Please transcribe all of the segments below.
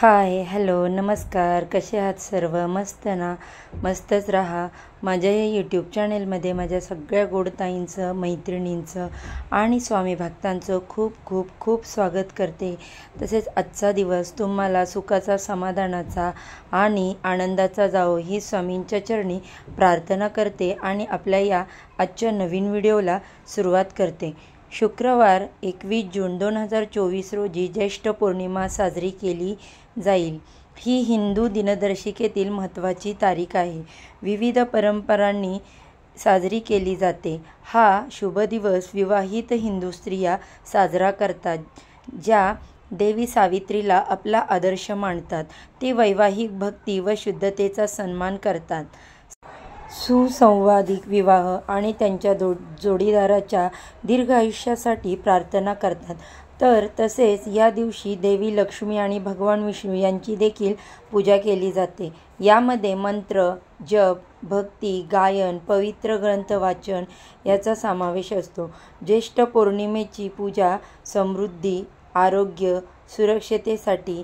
हाय, hello, नमस्कार. कसे आहात सर्व? मस्त ना? मस्तच राहा. माझ्या या यूट्यूब चॅनेलमध्ये माझ्या सगळ्या गोडताईंचं, मैत्रिणींचं आणि स्वामी भक्तांचं खूप खूप खूप स्वागत करते. तसेच आजचा दिवस तुम्हाला सुखाचा, समाधानाचा आणि आनंदाचा जावो ही स्वामींच्या चरणी प्रार्थना करते आणि आपल्या या आजच्या नवीन व्हिडिओला सुरुवात करते. शुक्रवार 21 जून 2024 रोजी ज्येष्ठ पौर्णिमा साजरी केली जाईल. ही हिंदू दिनदर्शिकेतील महत्त्वाची तारीख आहे. विविध परंपरांनी साजरी केली जाते. हा शुभ दिवस विवाहित हिंदू स्त्रिया साजरा करतात, ज्या देवी सावित्रीला आपला आदर्श मानतात. ते वैवाहिक भक्ती व शुद्धतेचा सन्मान करतात. सुसंवादिक विवाह आणि त्यांच्या जोडीदाराच्या दीर्घ आयुष्यासाठी प्रार्थना करतात. तसेच या दिवशी देवी लक्ष्मी आणि भगवान विष्णू यांची देखील पूजा केली जाते. यामध्ये मंत्र, जप, भक्ती, गायन, पवित्र ग्रंथ वाचन याचा समावेश असतो. ज्येष्ठ पौर्णिमेची पूजा समृद्धी, आरोग्य, सुरक्षिततेसाठी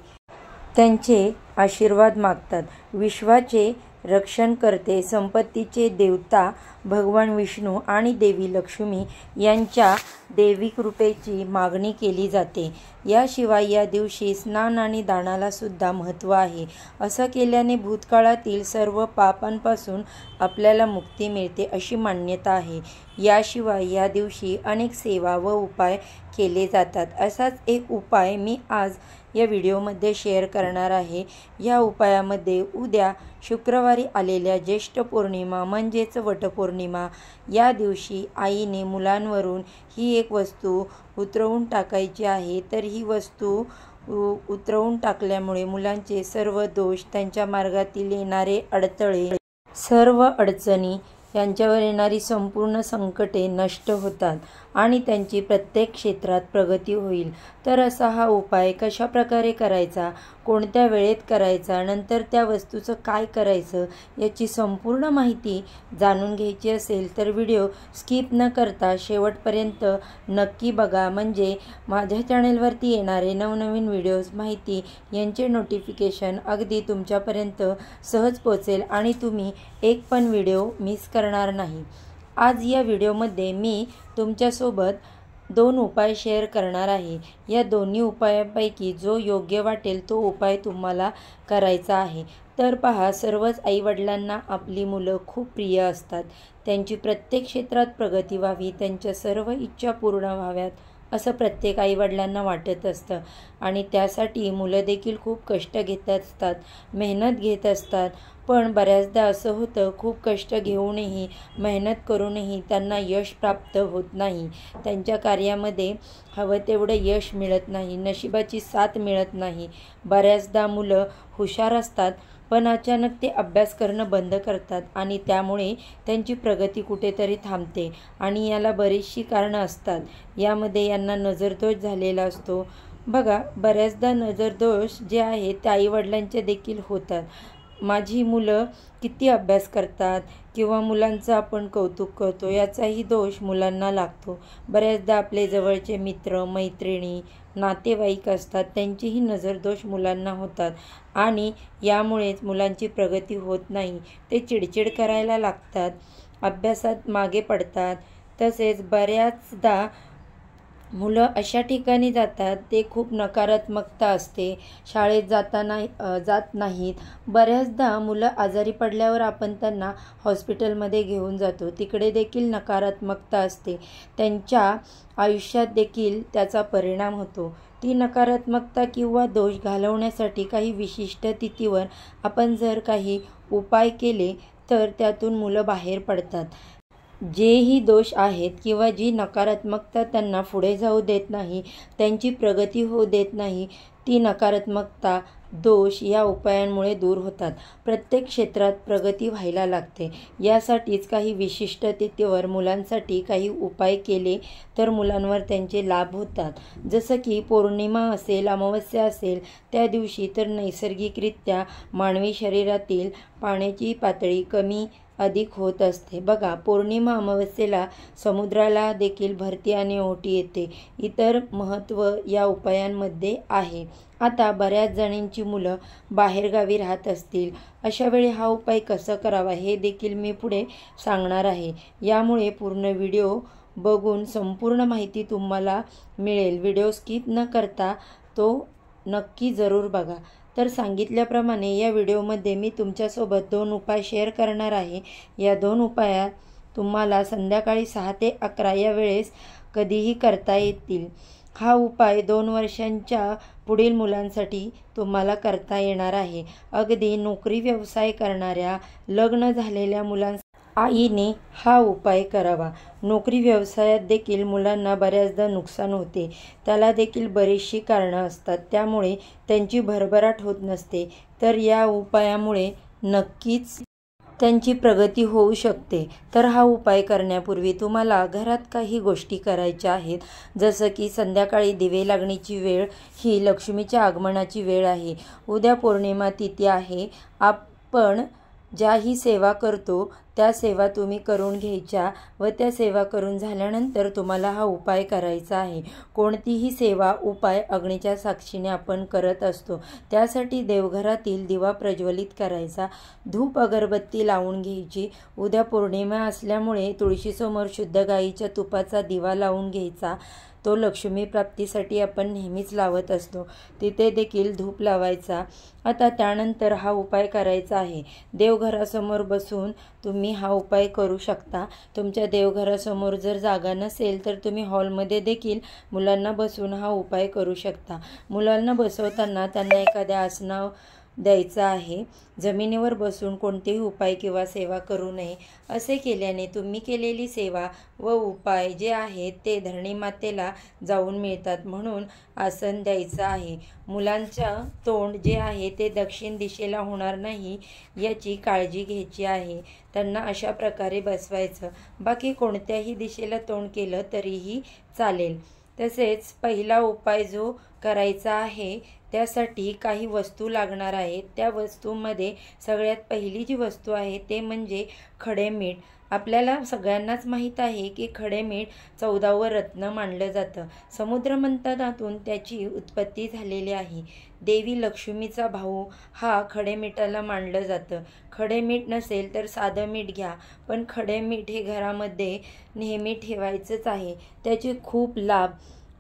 त्यांचे आशीर्वाद मागतात. विश्वाचे रक्षणकर्ते, संपत्तीचे देवता भगवान विष्णू आणि देवी लक्ष्मी यांच्या दैवी कृपेची मागणी केली जाते. याशिवाय या दिवशी स्नान आणि दानाला सुद्धा महत्त्व आहे. असं केल्याने भूतकाळातील सर्व पापांपासून आपल्याला मुक्ती मिळते अशी मान्यता आहे. याशिवाय या दिवशी अनेक सेवा व उपाय केले जातात. असाच एक उपाय मी आज या व्हिडिओमध्ये शेअर करणार आहे. या उपायामध्ये उद्या शुक्रवारी आलेल्या ज्येष्ठ पौर्णिमा म्हणजेच वटपौर्णिमा या दिवशी आईने मुलांवरून ही एक वस्तू उतरवून टाकायची आहे. तर ही वस्तू उतरवून टाकल्यामुळे मुलांचे सर्व दोष, त्यांच्या मार्गातील येणारे अडथळे, सर्व अडचणी, यांच्यावर येणारी संपूर्ण संकटे नष्ट होतात आणि त्यांची प्रत्येक क्षेत्रात प्रगती होईल. तर असा हा उपाय कशा प्रकारे करायचा, कोणत्या वेळेत करायचा, नंतर त्या वस्तूचं काय करायचं याची संपूर्ण माहिती जाणून घ्यायची असेल तर व्हिडिओ स्किप न करता शेवटपर्यंत नक्की बघा. म्हणजे माझ्या चॅनेलवरती येणारे नवनवीन व्हिडिओज, माहिती यांचे नोटिफिकेशन अगदी तुमच्यापर्यंत सहज पोचेल आणि तुम्ही एक पण व्हिडिओ मिस करणार नाही. आज या व्हिडिओमध्ये मी तुमच्यासोबत 2 उपाय शेअर करणार आहे. या दोन्ही उपायांपैकी जो योग्य वाटेल तो उपाय तुम्हाला करायचा आहे. तर पहा, सर्वच आईवडिलांना आपली मुलं खूप प्रिय असतात. त्यांची प्रत्येक क्षेत्रात प्रगती व्हावी, त्यांच्या सर्व इच्छा पूर्ण व्हाव्यात असं प्रत्येक आईवडिलांना वाटत असतं आणि त्यासाठी मुलं देखील खूप कष्ट घेत असतात, मेहनत घेत असतात. पण बऱ्याचदा असं होतं, खूप कष्ट घेऊनही, मेहनत करूनही त्यांना यश प्राप्त होत नाही. त्यांच्या कार्यामध्ये हवं तेवढं यश मिळत नाही, नशिबाची साथ मिळत नाही. बऱ्याचदा मुलं हुशार असतात पण अचानक ते अभ्यास करणं बंद करतात आणि त्यामुळे त्यांची प्रगती कुठेतरी थांबते आणि याला बरीचशी कारणं असतात. यामध्ये यांना नजरदोष झालेला असतो. बघा, बऱ्याचदा नजरदोष जे आहे ते आईवडिलांचे देखील होतात. माझी मुलं किती अभ्यास करतात किंवा मुलांचं आपण कौतुक करतो याचाही दोष मुलांना लागतो. बऱ्याचदा आपले जवळचे मित्र, मैत्रिणी, नातेवाईक असतात, त्यांचेही नजरदोष मुलांना होतात आणि यामुळेच मुलांची प्रगती होत नाही. ते चिडचिड करायला लागतात, अभ्यासात मागे पडतात. तसेच बऱ्याचदा मुलं अशा ठिकाणी जातात ते खूप नकारात्मकता असते, शाळेत जात नाहीत. बऱ्याचदा मुलं आजारी पडल्यावर आपण त्यांना हॉस्पिटलमध्ये घेऊन जातो, तिकडे देखील नकारात्मकता असते. त्यांच्या आयुष्यात देखील त्याचा परिणाम होतो. ती नकारात्मकता किंवा दोष घालवण्यासाठी काही विशिष्ट तिथीवर आपण जर काही उपाय केले तर त्यातून मुलं बाहेर पडतात. जेही दोष आहेत किंवा जी नकारात्मकता त्यांना पुढे जाऊ देत नाही, त्यांची प्रगती होऊ देत नाही, ती नकारात्मकता, दोष या उपायांमुळे दूर होतात. प्रत्येक क्षेत्रात प्रगती व्हायला लागते. यासाठीच काही विशिष्ट तिथीवर मुलांसाठी काही उपाय केले तर मुलांवर त्यांचे लाभ होतात. जसं की पौर्णिमा असेल, अमावस्या असेल, त्या दिवशी तर नैसर्गिकरित्या मानवी शरीरातील पाण्याची पातळी कमी अधिक होत असते. बघा, पौर्णिमा अमावस्येला समुद्राला देखील भरती आणि ओहोटी येते. इतर महत्त्व या उपायांमध्ये आहे. आता बऱ्याच जणींची मुलं बाहेरगावी राहत असतील, अशा वेळी हा उपाय कसा करावा हे देखील मी पुढे सांगणार आहे. यामुळे पूर्ण व्हिडिओ बघून संपूर्ण माहिती तुम्हाला मिळेल. व्हिडिओ स्किप न करता तो नक्की जरूर बघा. तर सांगितल्याप्रमाणे या व्हिडिओमध्ये मी तुमच्यासोबत 2 उपाय शेअर करणार आहे. या 2 उपायात तुम्हाला संध्याकाळी 6 ते 11 या वेळेस कधीही करता येतील. हा उपाय 2 वर्षांच्या पुढील मुलांसाठी तुम्हाला करता येणार आहे. अगदी नोकरी व्यवसाय करणाऱ्या, लग्न झालेल्या मुलांसाठी आईने हा उपाय करावा. नोकरी व्यवसायात देखील मुलांना बऱ्याचदा नुकसान होते. त्याला देखील बरीचशी कारणं असतात. त्यामुळे त्यांची भरभराट होत नसते. तर या उपायामुळे नक्कीच त्यांची प्रगती होऊ शकते. तर हा उपाय करण्यापूर्वी तुम्हाला घरात काही गोष्टी करायच्या आहेत. जसं की संध्याकाळी दिवे लागण्याची वेळ ही लक्ष्मीच्या आगमनाची वेळ आहे. उद्या पौर्णिमा तिथी आहे. आपण ज्याही सेवा करतो त्या सेवा तुम्ही करून घ्यायच्या व त्या सेवा करून झाल्यानंतर तुम्हाला हा उपाय करायचा आहे. कोणतीही सेवा, उपाय अग्नीच्या साक्षीने आपण करत असतो. त्यासाठी देवघरातील दिवा प्रज्वलित करायचा, धूप अगरबत्ती लावून घ्यायची. उद्या पौर्णिमा असल्यामुळे तुळशीसमोर शुद्ध गाईच्या तुपाचा दिवा लावून घ्यायचा. तो लक्ष्मी प्राप्तीसाठी आपण नेहमीच लावत असतो. तिथे देखील धूप लावायचा. आता त्यानंतर हा उपाय करायचा आहे. देवघरासमोर बसून तुम्ही हा उपाय करू शकता. तुमच्या देवघरासमोर जर जागा नसेल तर तुम्ही हॉलमध्ये देखील मुलांना बसून हा उपाय करू शकता. मुलांना बसवताना त्यांना एखाद्या आसनावर द्यायचं आहे. जमिनीवर बसून कोणतेही उपाय किंवा सेवा करू नये. असे केल्याने तुम्ही केलेली सेवा व उपाय जे आहेत ते धरणी मातेला जाऊन मिळतात. म्हणून आसन द्यायचं आहे. मुलांच्या तोंड जे आहे ते दक्षिण दिशेला होणार नाही याची काळजी घ्यायची आहे. त्यांना अशा प्रकारे बसवायचं. बाकी कोणत्याही दिशेला तोंड केलं तरीही चालेल. तसेच पहिला उपाय जो करायचा आहे त्यासाठी काही वस्तू लागणार आहेत. त्या वस्तूमध्ये सगळ्यात पहिली जी वस्तू आहे ते म्हणजे खडे मीठ. आपल्याला सगळ्यांनाच माहीत आहे की खडे मीठ 14वं रत्न मानलं जातं. समुद्र मंथनातून त्याची उत्पत्ती झालेली आहे. देवी लक्ष्मीचा भाऊ हा खडे मिठाला मानलं जातं. खडे मीठ नसेल तर साधं मीठ घ्या, पण खडे मीठ हे घरामध्ये नेहमी ठेवायचंच आहे. त्याचे खूप लाभ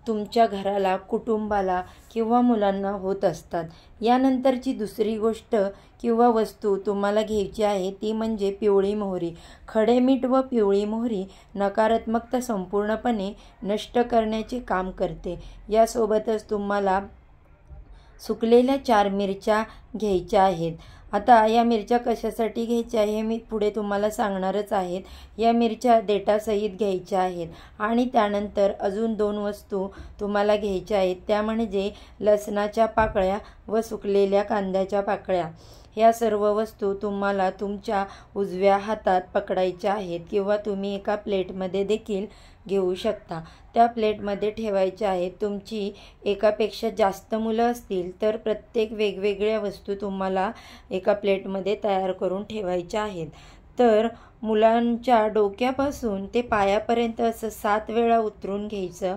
तुमच्या घराला, कुटुंबाला किंवा मुलांना होत असतात. यानंतरची दुसरी गोष्ट किंवा वस्तू तुम्हाला घ्यायची आहे ती म्हणजे पिवळी मोहरी. खडे मीठ व पिवळी मोहरी नकारात्मकता संपूर्णपणे नष्ट करण्याचे काम करते. यासोबतच तुम्हाला सुकलेल्या 4 मिरच्या घ्यायच्या आहेत. आता या मिरच्या कशासाठी घ्यायच्या हे मी पुढे तुम्हाला सांगणारच आहेत. या मिरच्या देठासहित घ्यायच्या आहेत. आणि त्यानंतर अजून 2 वस्तू तुम्हाला घ्यायच्या आहेत. त्या म्हणजे लसणाच्या पाकळ्या व सुकलेल्या कांद्याच्या पाकळ्या. या सर्व वस्तू तुम्हाला तुमच्या उजव्या हातात पकडायच्या आहेत किंवा तुम्ही एका प्लेटमध्ये देखील घेऊ शकता. त्या प्लेटमध्ये ठेवायच्या आहेत. तुमची एकापेक्षा जास्त मुलं असतील तर प्रत्येक वेगवेगळ्या वस्तू तुम्हाला एका प्लेटमध्ये तयार करून ठेवायच्या आहेत. तर मुलांच्या डोक्यापासून ते पायापर्यंत असं 7 वेळा उतरून घ्यायचं.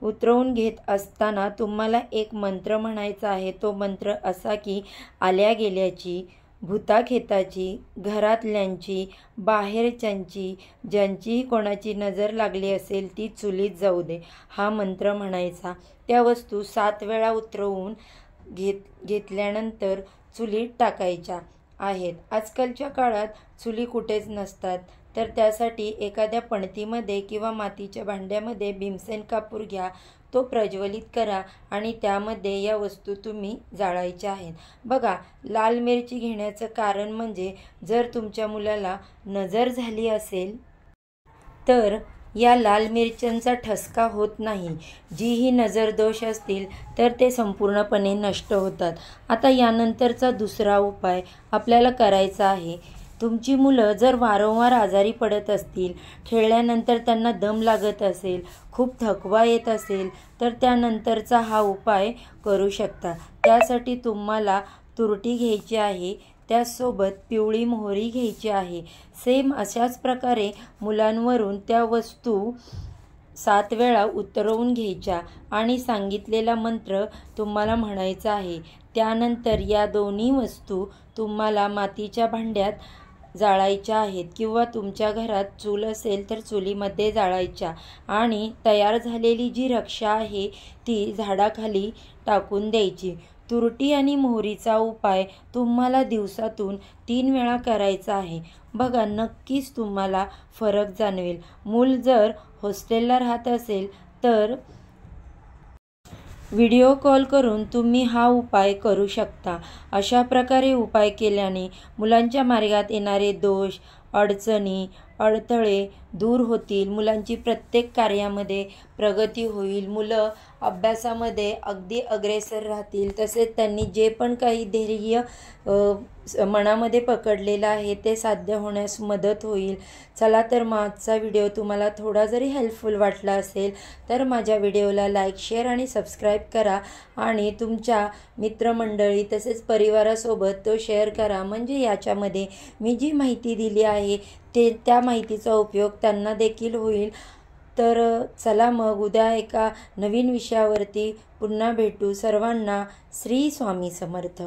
उतरवून घेत असताना तुम्हाला एक मंत्र म्हणायचा आहे. तो मंत्र असा की आल्या गेल्याची, भूताखेताची, घरातल्यांची, बाहेरच्यांची, ज्यांचीही कोणाची नजर लागली असेल ती चुलीत जाऊ दे, हा मंत्र म्हणायचा. त्या वस्तू 7 वेळा उतरवून घेतल्यानंतर चुलीत टाकायच्या आहेत. आजकालच्या काळात चुली कुठेच नसतात. तर त्यासाठी एखाद्या पणतीमध्ये किंवा मातीच्या भांड्यामध्ये भीमसेन कापूर घ्या. तो प्रज्वलित करा आणि त्यामध्ये या वस्तू तुम्ही जाळायच्या आहेत. बघा, लाल मिरची घेण्याचं कारण म्हणजे जर तुमच्या मुलाला नजर झाली असेल तर या लाल मिरच्यांचा ठसका होत नाही. जीही नजर दोष असतील तर ते संपूर्णपणे नष्ट होतात. आता यानंतरचा दुसरा उपाय आपल्याला करायचा आहे. तुमची मुलं जर वारंवार आजारी पडत असतील, खेळल्यानंतर त्यांना दम लागत असेल, खूप थकवा येत असेल तर त्यानंतरचा हा उपाय करू शकता. त्यासाठी तुम्हाला तुरटी घ्यायची आहे. त्यासोबत पिवळी मोहरी घ्यायची आहे. सेम अशाच प्रकारे मुलांवरून त्या वस्तू 7 वेळा उतरवून घ्यायच्या आणि सांगितलेला मंत्र तुम्हाला म्हणायचा आहे. त्यानंतर या दोन्ही वस्तू तुम्हाला मातीच्या भांड्यात जाळायच्या आहेत किंवा तुमच्या घरात चूल असेल तर चुलीमध्ये जाळायच्या आणि तयार झालेली जी रक्षा आहे ती झाडाखाली टाकून द्यायची. तुरटी आणि मोहरीचा उपाय तुम्हाला दिवसातून 3 वेळा करायचा आहे. बघा, नक्कीच तुम्हाला फरक जाणवेल. मूल जर हॉस्टेलला राहत असेल तर व्हिडिओ कॉल करून तुम्ही हा उपाय करू शकता. अशा प्रकारे उपाय केल्याने मुलांच्या मार्गात येणारे दोष, अडचणी, अडथळे दूर होतील. मुलांची प्रत्येक कार्यामध्ये प्रगती होईल. मुलं अभ्यासामध्ये अगदी अग्रेसर राहतील. तसेच त्यांनी जे पण काही ध्येय मनामध्ये पकडलेलं आहे ते साध्य होण्यास मदत होईल. चला तर मग आजचा व्हिडिओ तुम्हाला थोडा जरी हेल्पफुल वाटला असेल तर माझ्या व्हिडिओला लाईक, शेअर आणि सबस्क्राईब करा आणि तुमच्या मित्रमंडळी तसेच परिवारासोबत तो शेअर करा. म्हणजे याच्यामध्ये मी जी माहिती दिली आहे त्या माहितीचा उपयोग त्यांना देखील होईल. तर चला मग उद्या एका नवीन विषयावरती पुन्हा भेटू. सर्वांना श्री स्वामी समर्थ.